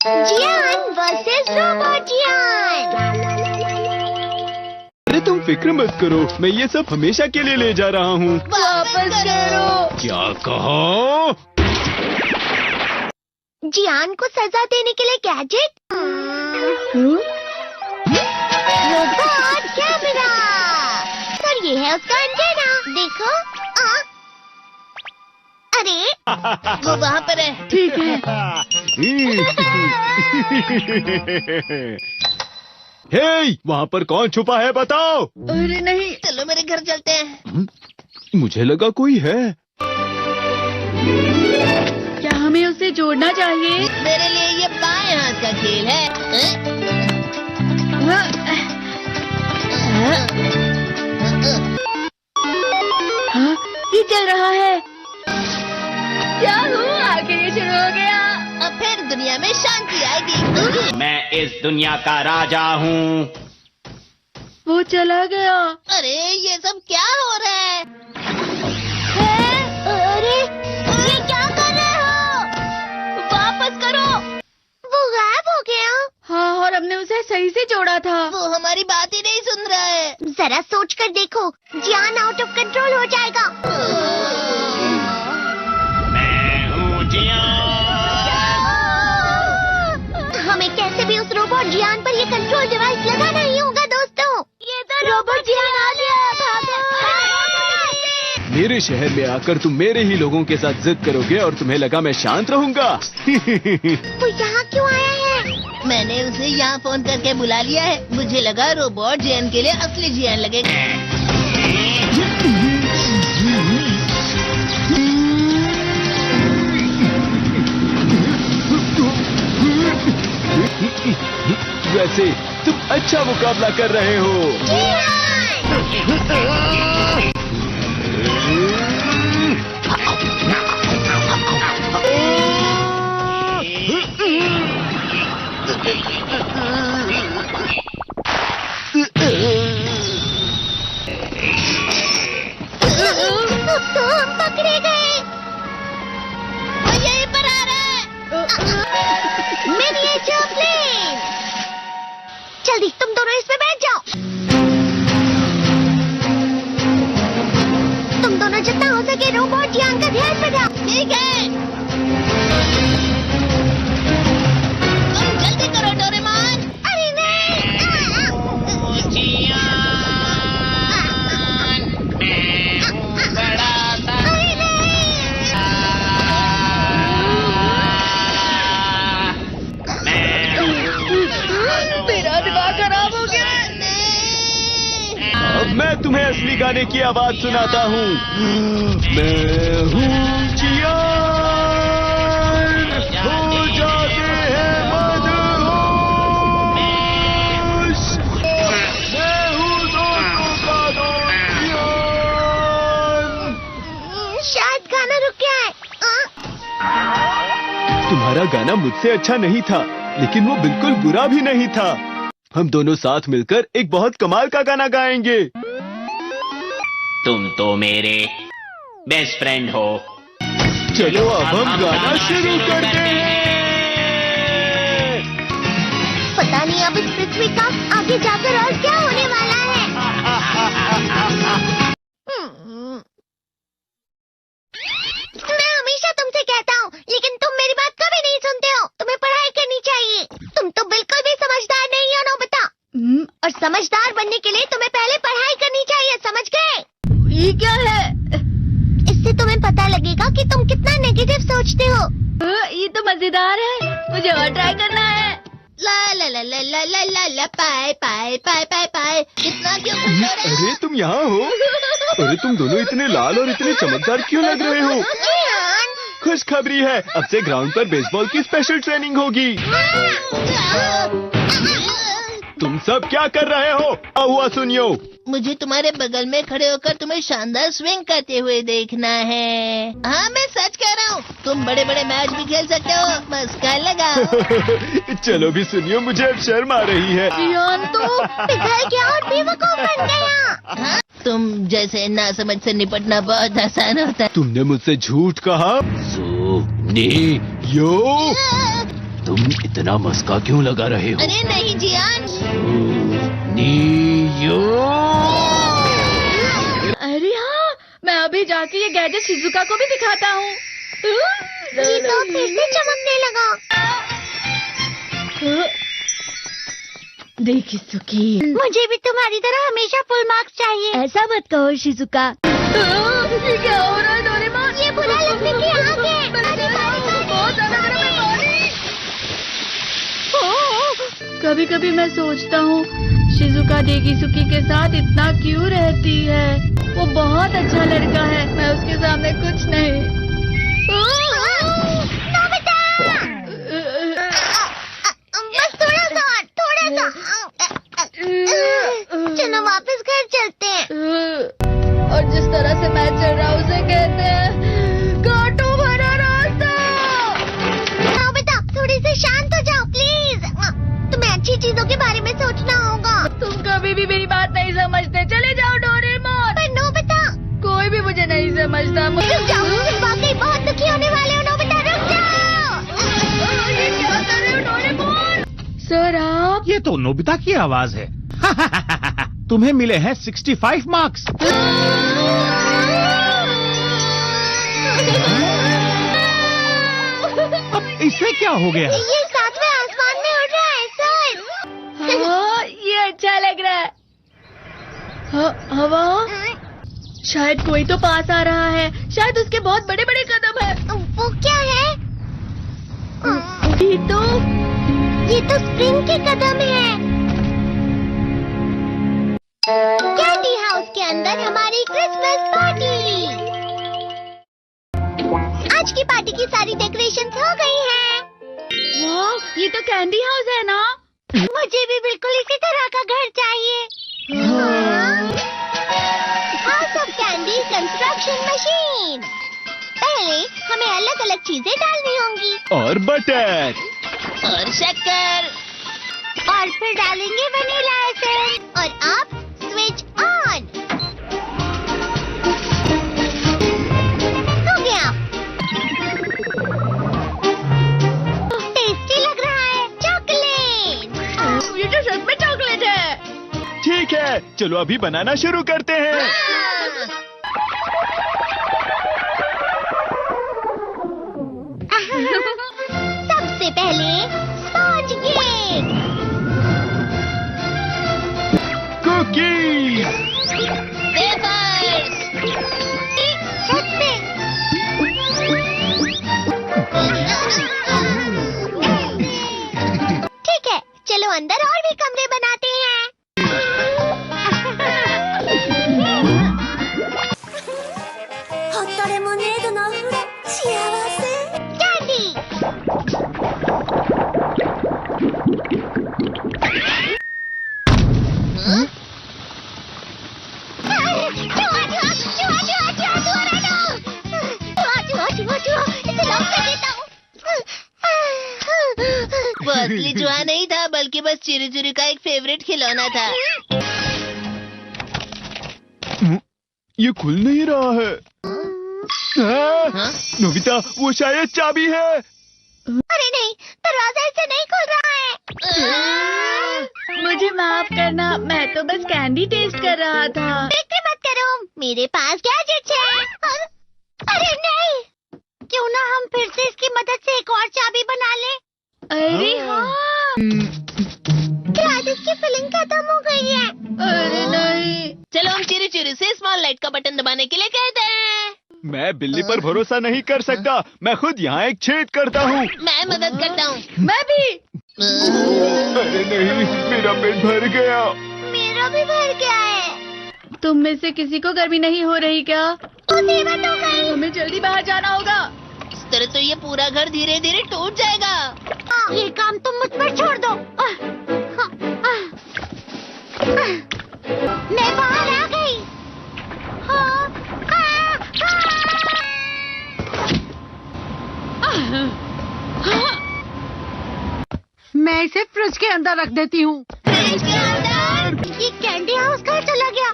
जियान versus robot जियान। अरे तुम फिक्र मत करो, मैं ये सब हमेशा के लिए ले जा रहा हूँ। वापस करो। क्या कहा? जियान को सजा देने के लिए गैजेट। Robot camera. और ये है उसका एंटेना। देखो। अरे वो वहाँ पर है। ठीक है। हे, वहाँ पर कौन छुपा है बताओ? अरे नहीं। चलो मेरे घर चलते हैं। मुझे लगा कोई है। क्या हमें उसे जोड़ना चाहिए? मेरे लिए ये बाएं हाथ का खेल है। हाँ, ये चल रहा है। क्या हुआ? आखिर ये शुरू हो गया। अब फिर दुनिया में शांति आएगी। मैं इस दुनिया का राजा हूँ। वो चला गया। अरे ये सब क्या हो रहा है? अरे ये क्या कर रहे हो? वापस करो। वो गायब हो गया। हाँ, और हमने उसे सही से जोड़ा था। वो हमारी बात ही नहीं सुन रहा है। जरा सोच कर देखो, जियान आउट ऑफ कंट्रोल हो जाएगा। मैं हूँ जियान। हमें कैसे भी उस रोबोट जियान पर ये कंट्रोल डिवाइस लगाना ही होगा दोस्तों। ये तो रोबोट जियान आ गया। भागो। मेरे शहर में आकर तुम मेरे ही लोगों के साथ जिद करोगे और तुम्हें लगा मैं शांत रहूंगा। वो यहाँ क्यों आया है? मैंने उसे यहाँ फोन करके बुला लिया है। मुझे लगा रोबोट जियान के लिए असली जियान लगेगा। वैसे तुम अच्छा मुकाबला कर रहे हो। पकड़े गए। वो यहीं पर आ रहा है। Miniature plane. जल्दी तुम दोनों इसमें बैठ जाओ। तुम दोनों जितना हो सके रोबोट जियान का ध्यान रखो। ठीक है। तुम जल्दी करो डोरेमोन। अरे नहीं। जियान, मैं हूँ बड़ा सा। अरे नहीं। मेरा दिमाग खराब हो गया। अब मैं तुम्हें असली गाने की आवाज सुनाता हूँ। मैं हूँ जियान, हो जाते हैं मदहोश। मैं हूँ दोस्तों का दोस्त जियान। शायद गाना रुक गया है। तुम्हारा गाना मुझसे अच्छा नहीं था, लेकिन वो बिल्कुल बुरा भी नहीं था। हम दोनों साथ मिलकर एक बहुत कमाल का गाना गाएंगे। तुम तो मेरे बेस्ट फ्रेंड हो। चलो अब हम गाना शुरू करते हैं। पता नहीं अब इस पृथ्वी का आगे जाकर और क्या होने वाला है। मैं हमेशा तुमसे कहता हूँ, लेकिन तुम मेरी बात कभी नहीं सुनते हो। तुम्हें पढ़ाई करनी चाहिए। तुम तो बिल्कुल भी समझदार नहीं हो नोबिता। और समझदार बनने के लिए तुम्हें पहले पढ़ाई करनी चाहिए, समझ गए? ये क्या है? इससे तुम्हें पता लगेगा कि तुम कितना नेगेटिव सोचते हो। ये तो मजेदार है। मुझे और ट्राई करना है। ला ला ला ला ला ला ला ला पाए पाए पाए पाए पाए। कितना क्यों खुश हो रहे हो? अरे तुम यहाँ हो? अरे तुम दोनों इतने लाल और इतने चमकदार क्यों लग रहे हो? जियान। खुशखबरी है, अब से ग्राउंड पर बेसबॉल की स्पेशल ट्रेनिंग होगी। तुम सब क्या कर रहे हो? क्या हुआ सुनियो? मुझे तुम्हारे बगल में खड़े होकर तुम्हें शानदार स्विंग करते हुए देखना है। हाँ मैं सच कह रहा हूँ। तुम बड़े बड़े मैच भी खेल सकते हो, बस कर लगाओ। चलो भी सुनियो, मुझे अब शर्म आ रही है। जियान तो पिघल गया और बेवकूफ बन गया। हाँ? तुम जैसे नासमझ से निपटना बहुत आसान होता है। तुमने मुझसे झूठ कहा। सुनियो, तुम इतना मस्का क्यों लगा रहे हो? अरे नहीं जियान। नियो। अरे हाँ, मैं अभी जाके ये गैजेट शिजुका को भी दिखाता हूँ। ये तो फिर से चमकने लगा। देखी सुकी, मुझे भी तुम्हारी तरह हमेशा फुल मार्क्स चाहिए। ऐसा मत कहो शिजुका। ये क्या हो रहा है डोरेमोन? ये बुरा लगने की आग है। बहुत ज्यादा गर्म है पानी। कभी कभी मैं सोचता हूँ शिजुका डेगिसुकी के साथ इतना क्यों रहती है। वो बहुत अच्छा लड़का है, मैं उसके सामने कुछ नहीं। नोबिता! बस थोड़ा सा। चलो वापस घर चलते हैं। और जिस तरह से मैं चल रहा हूँ उसे कहते हैं कांटों भरा रास्ता। नोबिता, थोड़ी सी शांत हो जाओ प्लीज। तुम्हें अच्छी चीजों के बारे में सोचना होगा। तुम कभी भी मेरी बात नहीं समझते। चले जाओ डोरेमोन। पर नोबिता, कोई भी मुझे नहीं समझता। रुक जाओ, तुम वाकई बहुत दुखी होने वाले हो। नोबिता रुक जाओ। ये क्या कर रहे हो डोरेमोन? सर आप? ये तो नोबिता की आवाज है। तुम्हें मिले हैं 65 मार्क्स। अब इससे क्या हो गया? ये सातवें आसमान में उड़ रहा है सर। हाँ, ये अच्छा लग रहा है। हवा? शायद कोई तो पास आ रहा है। शायद उसके बहुत बड़े बड़े कदम है। वो क्या है? ये तो स्प्रिंग के कदम है। कैंडी हाउस के अंदर हमारी क्रिसमस पार्टी। आज की पार्टी की सारी डेकोरेशंस हो गई हैं। वाह, ये तो कैंडी हाउस है ना? मुझे भी बिल्कुल इसी तरह का घर चाहिए। House of candy construction machine. पहले हमें अलग अलग चीजें डालनी होंगी। और बटर। और शक्कर। और फिर डालेंगे वनीला एसेंस। और अब स्विच ऑन। हो गया। टेस्टी लग रहा है। चॉकलेट। ये तो सच में चॉकलेट है। ठीक है, चलो अभी बनाना शुरू करते हैं। सबसे पहले स्पॉन्ज केक। कुकीज। वेफर्स। छत पे। ठीक है, चलो अंदर और भी कमरे बनाते हैं। कैंडी। वो असली चूहा नहीं था, बल्कि बस चिरी चिरी का एक फेवरेट खिलौना था। ये खुल नहीं रहा है। नोबिता, वो शायद चाबी है। अरे नहीं, दरवाजा इससे नहीं खुल रहा है। मुझे माफ करना, मैं तो बस कैंडी टेस्ट कर रहा था। फिक्र मत करो, मेरे पास गैजेट्स है। अरे नहीं, क्यों ना हम फिर से इसकी मदद से एक और चाबी बना लें। अरे हाँ। शायद इसकी फिलिंग खत्म हो गई है। अरे नहीं। चलो हम चिरी चिरी से स्मॉल लाइट का बटन दबाने के लिए कहते हैं। मैं बिल्ली पर भरोसा नहीं कर सकता। मैं खुद यहाँ एक छेद करता हूँ। मैं मदद करता हूँ। मैं भी। अरे नहीं, मेरा पेट भर गया। मेरा भी भर गया है। तुम में से किसी को गर्मी नहीं हो रही क्या? मुसीबत हो गई। हमें जल्दी बाहर जाना होगा। इस तरह तो ये पूरा घर धीरे धीरे टूट जाएगा। ये काम तुम मुझ पर छोड़ दो। मैं बाहर आ गई। मैं इसे फ्रिज के अंदर रख देती हूँ। फ्रिज के अंदर? ये कैंडी हाउस कहाँ चला गया?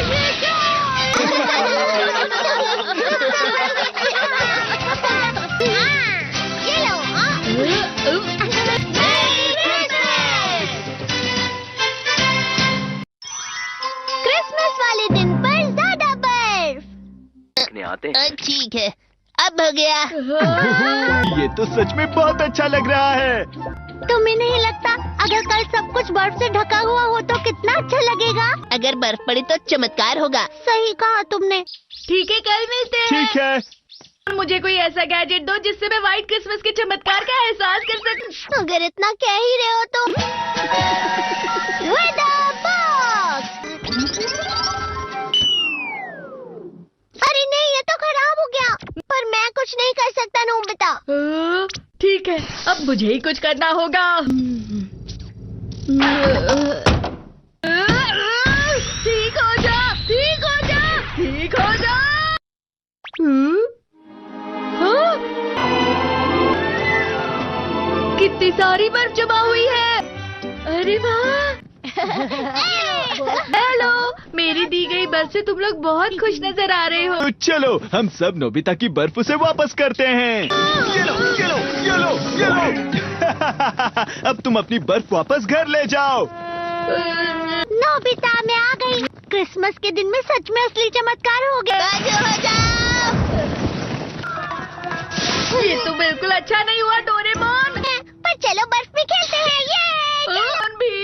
ये क्या? देखने आते हैं। ठीक है, अब हो गया। ये तो सच में बहुत अच्छा लग रहा है। तुम्हें नहीं लगता अगर कल सब कुछ बर्फ से ढका हुआ हो तो कितना अच्छा लगेगा? अगर बर्फ पड़ी तो चमत्कार होगा। सही कहा तुमने। ठीक है, कल मिलते हैं। ठीक है। मुझे कोई ऐसा गैजेट दो जिससे मैं व्हाइट क्रिसमस के चमत्कार का एहसास कर सकूं। अगर इतना कह ही रहे हो तो वेदर बॉक्स। अरे नहीं, ये तो खराब हो गया। पर मैं कुछ नहीं कर सकता नोबिता। ठीक है, अब मुझे ही कुछ करना होगा। ठीक हो जा, ठीक हो जा, ठीक हो जा। हाँ? कितनी सारी बर्फ जमा हुई है। अरे वाह। हेलो, मेरी दी गई बर्फ से तुम लोग बहुत खुश नजर आ रहे हो। तो चलो हम सब नोबिता की बर्फ उसे वापस करते हैं। ये लो, ये लो, ये लो, ये लो। अब तुम अपनी बर्फ वापस घर ले जाओ। नोबिता, मैं आ गई। क्रिसमस के दिन में सच में असली चमत्कार हो गया। बाजू हो जाओ। ये तो बिल्कुल अच्छा नहीं हुआ डोरेमोन। पर चलो बर्फ में खेलते हैं। ये डोरेमोन भी।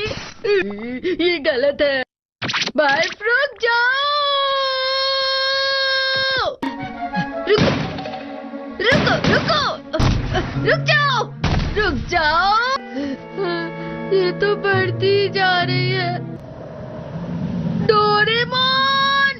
ये गलत है। बर्फ रुक जाओ। रुको, रुको, रुक जाओ, रुक जाओ। ये तो बढ़ती जा रही है। डोरेमोन,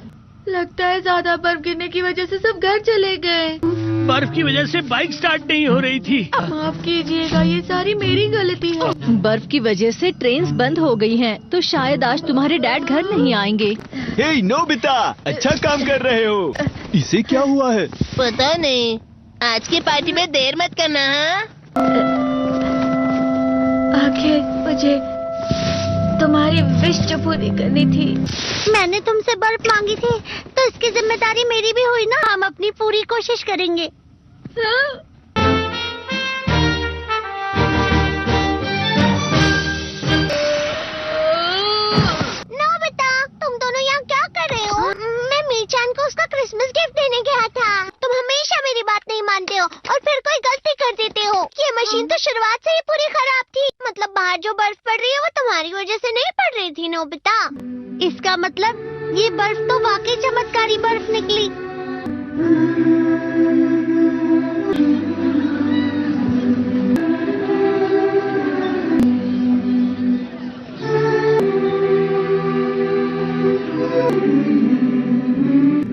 लगता है ज्यादा बर्फ गिरने की वजह से सब घर चले गए। बर्फ की वजह से बाइक स्टार्ट नहीं हो रही थी। माफ कीजिएगा, ये सारी मेरी गलती है। बर्फ की वजह से ट्रेन्स बंद हो गई हैं, तो शायद आज तुम्हारे डैड घर नहीं आएंगे। हे नोबिता, अच्छा काम कर रहे हो। इसे क्या हुआ है? पता नहीं, आज की पार्टी में देर मत करना। हाँ? आखिर मुझे तुम्हारी विश जो पूरी करनी थी। मैंने तुमसे बर्फ मांगी थी, तो इसकी जिम्मेदारी मेरी भी हुई ना। हम अपनी पूरी कोशिश करेंगे। हाँ? नोबिता, तुम दोनों यहाँ क्या कर रहे हो? मैं मीचान को उसका क्रिसमस गिफ्ट देने गया था। तुम हमेशा मेरी बात नहीं मानते हो और फिर कोई गलती कर देते हो। ये मशीन तो शुरुआत से ही पूरी खराब थी। मतलब बाहर जो बर्फ पड़ रही है वो तुम्हारी वजह से नहीं पड़ रही थी नोबिता। इसका मतलब ये बर्फ तो वाकई चमत्कारी बर्फ निकली।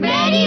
मेरी